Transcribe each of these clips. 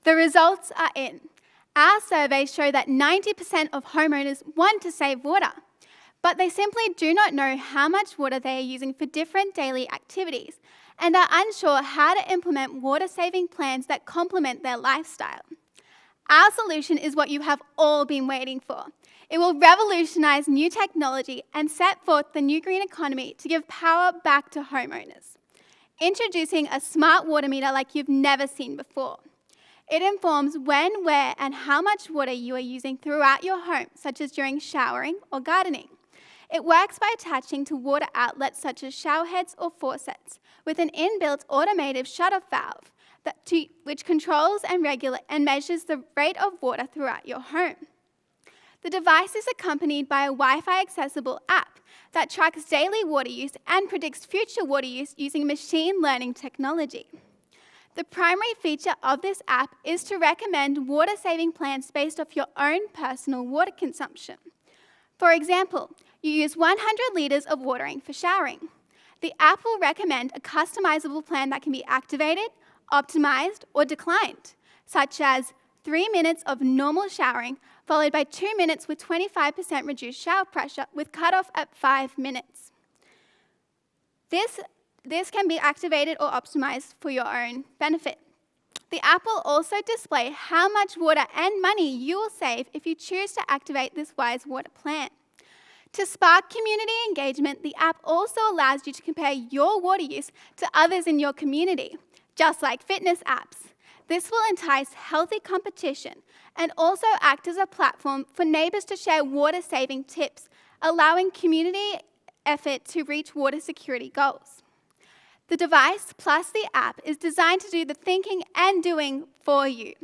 The results are in. Our surveys show that 90% of homeowners want to save water, but they simply do not know how much water they are using for different daily activities and are unsure how to implement water-saving plans that complement their lifestyle. Our solution is what you have all been waiting for. It will revolutionise new technology and set forth the new green economy to give power back to homeowners. Introducing a smart water meter like you've never seen before. It informs when, where, and how much water you are using throughout your home, such as during showering or gardening. It works by attaching to water outlets such as shower heads or faucets, with an inbuilt automated shut-off valve which controls and measures the rate of water throughout your home. The device is accompanied by a Wi-Fi accessible app that tracks daily water use and predicts future water use using machine learning technology. The primary feature of this app is to recommend water-saving plans based off your own personal water consumption. For example, you use 100 litres of watering for showering. The app will recommend a customizable plan that can be activated, optimized, or declined, such as 3 minutes of normal showering, followed by 2 minutes with 25% reduced shower pressure with cutoff at 5 minutes. This can be activated or optimized for your own benefit. The app will also display how much water and money you will save if you choose to activate this wise water plan. To spark community engagement, the app also allows you to compare your water use to others in your community, just like fitness apps. This will entice healthy competition and also act as a platform for neighbours to share water-saving tips, allowing community effort to reach water security goals. The device plus the app is designed to do the thinking and doing for you.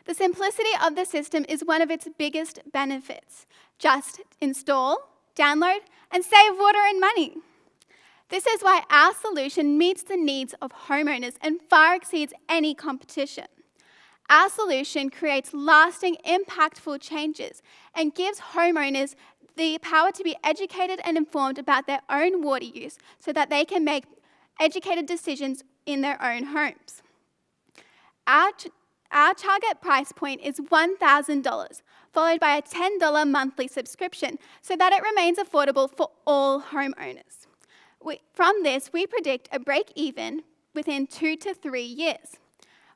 The simplicity of the system is one of its biggest benefits. Just install, download, and save water and money. This is why our solution meets the needs of homeowners and far exceeds any competition. Our solution creates lasting, impactful changes and gives homeowners the power to be educated and informed about their own water use so that they can make educated decisions in their own homes. Our target price point is $1,000, followed by a $10 monthly subscription so that it remains affordable for all homeowners. From this, we predict a break-even within 2 to 3 years.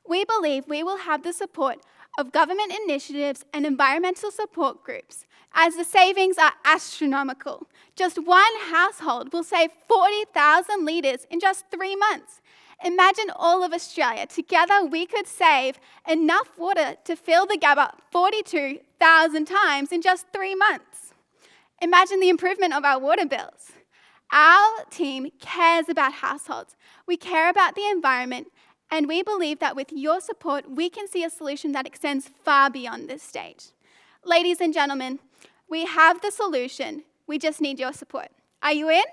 We believe we will have the support of government initiatives and environmental support groups, as the savings are astronomical. Just one household will save 40,000 litres in just 3 months. Imagine all of Australia. Together, we could save enough water to fill the Gabba 42,000 times in just 3 months. Imagine the improvement of our water bills. Our team cares about households. We care about the environment, and we believe that with your support, we can see a solution that extends far beyond this stage. Ladies and gentlemen, we have the solution. We just need your support. Are you in?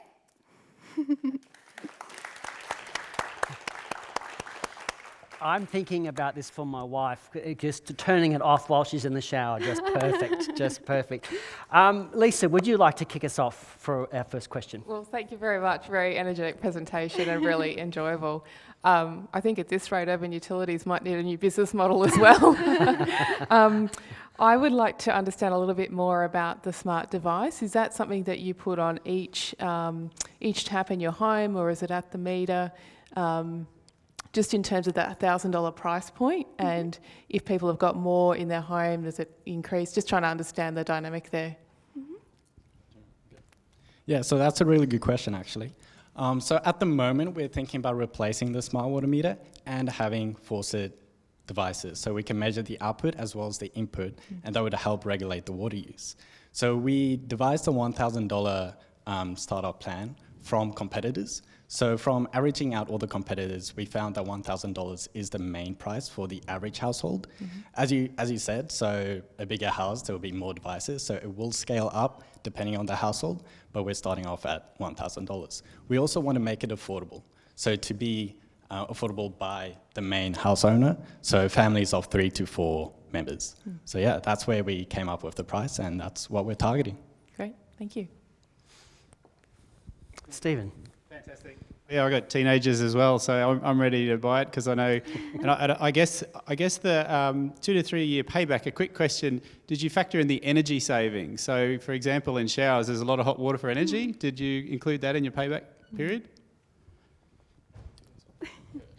I'm thinking about this for my wife, just turning it off while she's in the shower. Just perfect, just perfect. Lisa, would you like to kick us off for our first question? Well, thank you very much. Very energetic presentation and really enjoyable. I think at this rate, Urban Utilities might need a new business model as well. I would like to understand a little bit more about the smart device. Is that something that you put on each tap in your home, or is it at the meter? Just in terms of that $1,000 price point, and if people have got more in their home, does it increase? Just trying to understand the dynamic there. Yeah, so that's a really good question, actually. So at the moment, we're thinking about replacing the smart water meter and having faucet devices, so we can measure the output as well as the input, and that would help regulate the water use. So we devised a $1,000 startup plan from competitors. So from averaging out all the competitors, we found that $1,000 is the main price for the average household. As you said, so a bigger house, there will be more devices, so it will scale up depending on the household, but we're starting off at $1,000. We also want to make it affordable, so to be affordable by the main house owner, so families of 3 to 4 members. So yeah, that's where we came up with the price, and that's what we're targeting. Great, thank you. Stephen. Fantastic. Yeah, I've got teenagers as well, so I'm ready to buy it because I know. And I guess the 2 to 3 year payback. A quick question: did you factor in the energy savings? So, for example, in showers, there's a lot of hot water for energy. Did you include that in your payback period?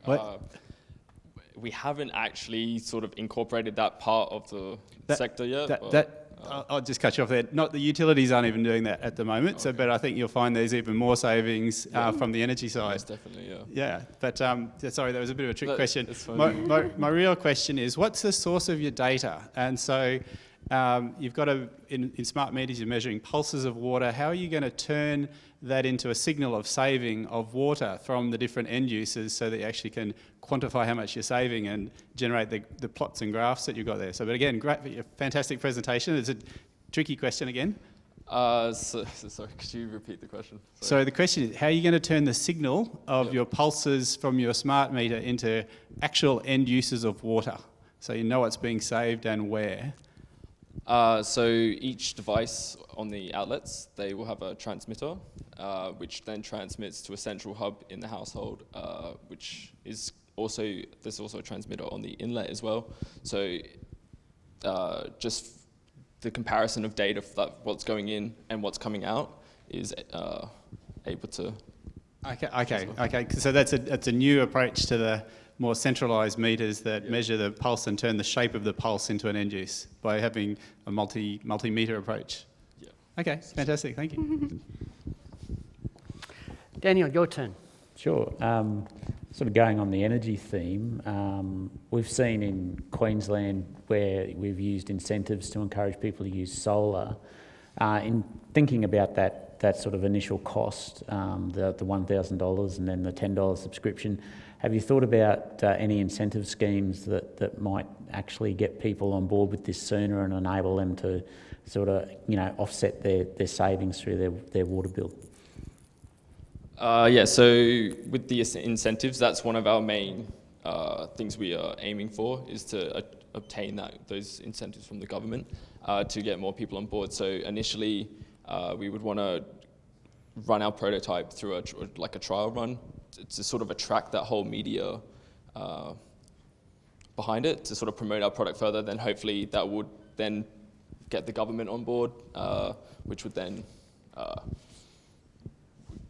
What? We haven't actually sort of incorporated that part of the sector yet. I'll just cut you off there. Not the utilities aren't even doing that at the moment. Okay. So, but I think you'll find there's even more savings from the energy side. Yes, definitely, yeah. Yeah, but sorry, that was a bit of a trick question. It's fine. My real question is, what's the source of your data? And so you've got in smart meters, you're measuring pulses of water. How are you going to turn that into a signal of saving of water from the different end users so that you actually can quantify how much you're saving and generate the plots and graphs that you've got there? So, but again, great, fantastic presentation. It's a tricky question again. Sorry, could you repeat the question? So the question is, how are you going to turn the signal of your pulses from your smart meter into actual end users of water? So you know what's being saved and where. So each device on the outlets, they will have a transmitter, which then transmits to a central hub in the household, which is there's also a transmitter on the inlet as well. So just the comparison of data for what's going in and what's coming out is able to. Okay. So that's a new approach to the more centralised meters that measure the pulse and turn the shape of the pulse into an end use by having a multi-meter approach. Yeah. Okay, fantastic. Thank you. Daniel, your turn. Sure. Sort of going on the energy theme, we've seen in Queensland where we've used incentives to encourage people to use solar. In thinking about that sort of initial cost, the $1,000 and then the $10 subscription, have you thought about any incentive schemes that might actually get people on board with this sooner and enable them to sort of, offset their savings through their water bill? So with the incentives, that's one of our main things we are aiming for, is to obtain those incentives from the government to get more people on board. So initially, we would want to run our prototype through a trial run to sort of attract that whole media behind it, to sort of promote our product further. Then hopefully that would then get the government on board, which would then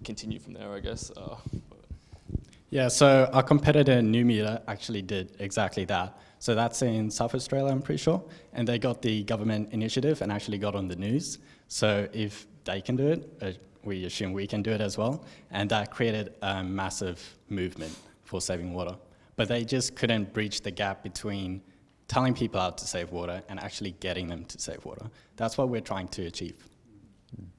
continue from there, I guess. Yeah, so our competitor Numeter actually did exactly that. So that's in South Australia, I'm pretty sure, and they got the government initiative and actually got on the news. So if they can do it, we assume we can do it as well, and that created a massive movement for saving water. But they just couldn't breach the gap between telling people how to save water and actually getting them to save water. That's what we're trying to achieve.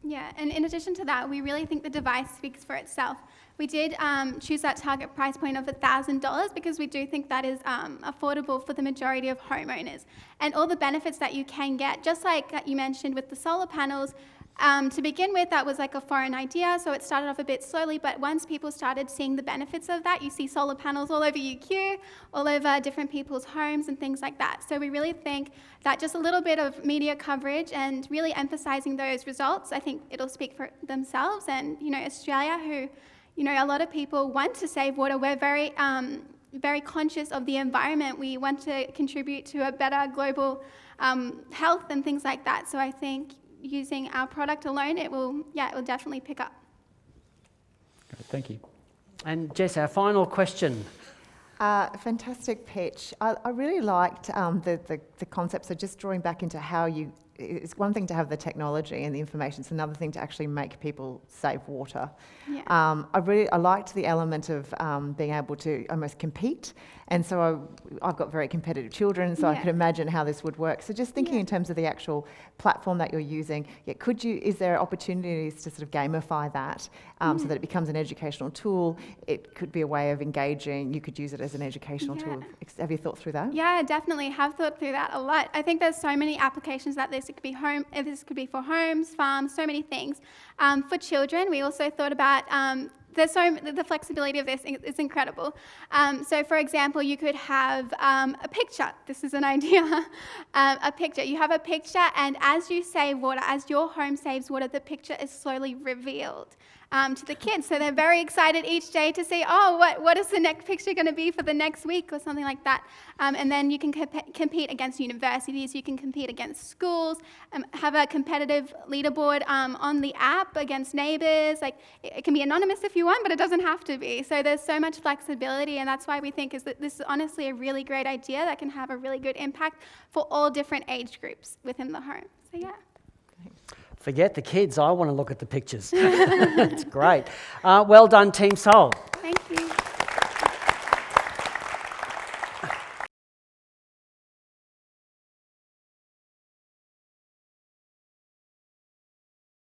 Yeah, and in addition to that, we really think the device speaks for itself. We did choose that target price point of $1,000 because we do think that is affordable for the majority of homeowners. And all the benefits that you can get, just like you mentioned with the solar panels, to begin with, that was like a foreign idea, so it started off a bit slowly, but once people started seeing the benefits of that, you see solar panels all over UQ, all over different people's homes and things like that. So we really think that just a little bit of media coverage and really emphasizing those results, I think it'll speak for themselves. And, Australia, who, a lot of people want to save water, we're very conscious of the environment. We want to contribute to a better global health and things like that. So I think using our product alone, it will definitely pick up. Great, thank you. And Jess, our final question. Fantastic pitch. I really liked the concept. So just drawing back into how it's one thing to have the technology and the information, it's another thing to actually make people save water. Yeah. I liked the element of being able to almost compete, and so I've got very competitive children, so I could imagine how this would work. So just thinking in terms of the actual platform that you're using, is there opportunities to sort of gamify that so that it becomes an educational tool? It could be a way of engaging. You could use it as an educational tool. Have you thought through that? Yeah, definitely have thought through that a lot. I think there's so many applications that this could be for homes, farms, so many things. For children, we also thought about the flexibility of this is incredible. So, for example, you could have a picture. This is an idea. A picture. You have a picture, and as you save water, as your home saves water, the picture is slowly revealed. to the kids. So they're very excited each day to see, oh, what is the next picture going to be for the next week or something like that. And then you can compete against universities, you can compete against schools, have a competitive leaderboard on the app against neighbours. Like, it can be anonymous if you want, but it doesn't have to be. So there's so much flexibility, and that's why we think is that this is honestly a really great idea that can have a really good impact for all different age groups within the home. So yeah. Forget the kids, I want to look at the pictures. It's great. Well done, Team Soul. Thank you.